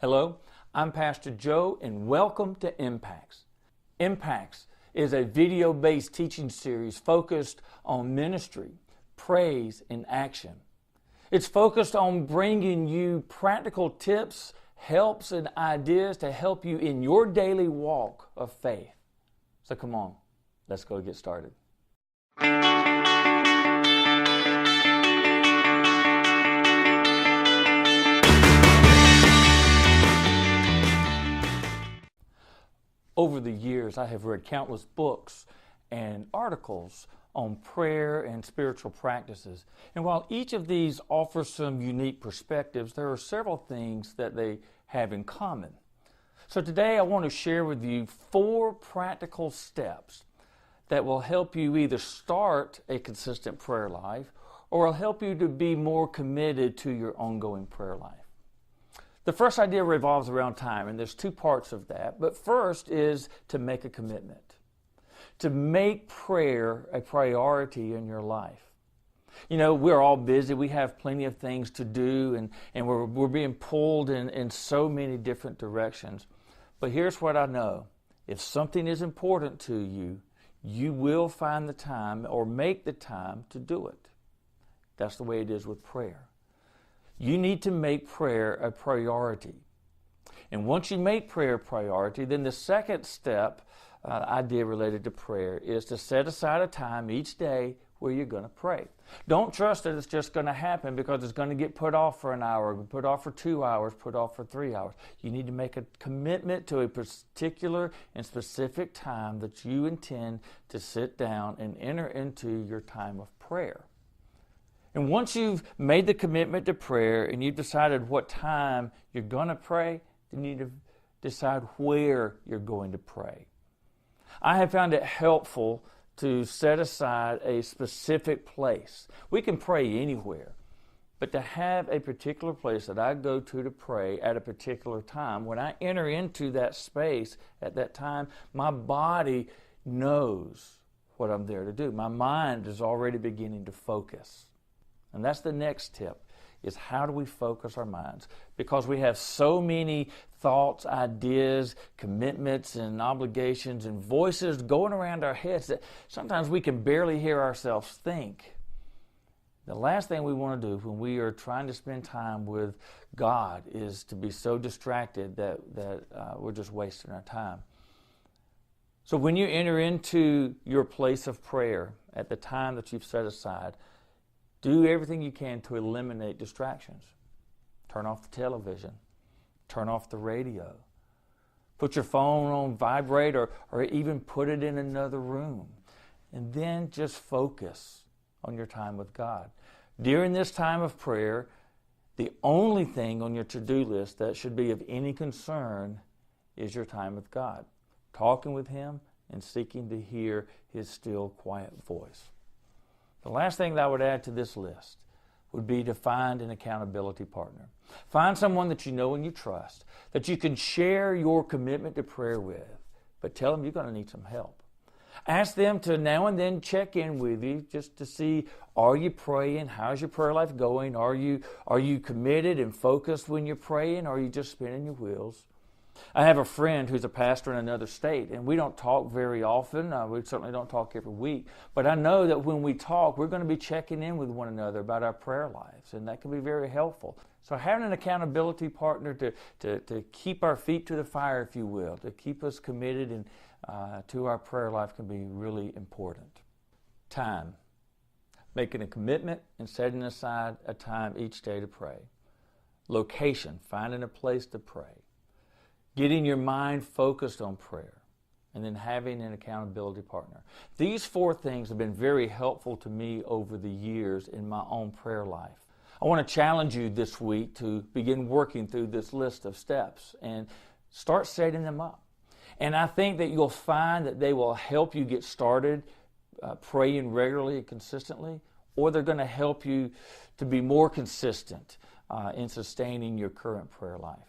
Hello, I'm Pastor Joe, and welcome to Impacts. Impacts is a video-based teaching series focused on ministry, praise, and action. It's focused on bringing you practical tips, helps, and ideas to help you in your daily walk of faith. So come on, let's go get started. Over the years, I have read countless books and articles on prayer and spiritual practices. And while each of these offers some unique perspectives, there are several things that they have in common. So today I want to share with you 4 practical steps that will help you either start a consistent prayer life or will help you to be more committed to your ongoing prayer life. The first idea revolves around time, and there's 2 parts of that. But first is to make a commitment, to make prayer a priority in your life. You know, we're all busy. We have plenty of things to do, and we're being pulled in so many different directions. But here's what I know. If something is important to you, you will find the time or make the time to do it. That's the way it is with prayer. You need to make prayer a priority. And once you make prayer a priority, then the second step, idea related to prayer, is to set aside a time each day where you're going to pray. Don't trust that it's just going to happen because it's going to get put off for an hour, put off for 2 hours, put off for 3 hours. You need to make a commitment to a particular and specific time that you intend to sit down and enter into your time of prayer. And once you've made the commitment to prayer and you've decided what time you're going to pray, then you need to decide where you're going to pray. I have found it helpful to set aside a specific place. We can pray anywhere, but to have a particular place that I go to pray at a particular time, when I enter into that space at that time, my body knows what I'm there to do. My mind is already beginning to focus. And that's the next tip, is how do we focus our minds? Because we have so many thoughts, ideas, commitments, and obligations and voices going around our heads that sometimes we can barely hear ourselves think. The last thing we want to do when we are trying to spend time with God is to be so distracted that we're just wasting our time. So when you enter into your place of prayer at the time that you've set aside, do everything you can to eliminate distractions. Turn off the television. Turn off the radio. Put your phone on vibrate or even put it in another room. And then just focus on your time with God. During this time of prayer, the only thing on your to-do list that should be of any concern is your time with God. Talking with Him and seeking to hear His still, quiet voice. The last thing that I would add to this list would be to find an accountability partner. Find someone that you know and you trust, that you can share your commitment to prayer with, but tell them you're going to need some help. Ask them to now and then check in with you just to see, are you praying? How's your prayer life going? Are you committed and focused when you're praying? Or are you just spinning your wheels? I have a friend who's a pastor in another state, and we don't talk very often. We certainly don't talk every week. But I know that when we talk, we're going to be checking in with one another about our prayer lives, and that can be very helpful. So having an accountability partner to keep our feet to the fire, if you will, to keep us committed and to our prayer life can be really important. Time. Making a commitment and setting aside a time each day to pray. Location. Finding a place to pray. Getting your mind focused on prayer, and then having an accountability partner. These 4 things have been very helpful to me over the years in my own prayer life. I want to challenge you this week to begin working through this list of steps and start setting them up. And I think that you'll find that they will help you get started praying regularly and consistently, or they're going to help you to be more consistent in sustaining your current prayer life.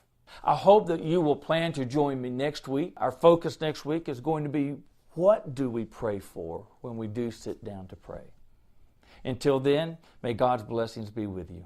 I hope that you will plan to join me next week. Our focus next week is going to be, what do we pray for when we do sit down to pray? Until then, may God's blessings be with you.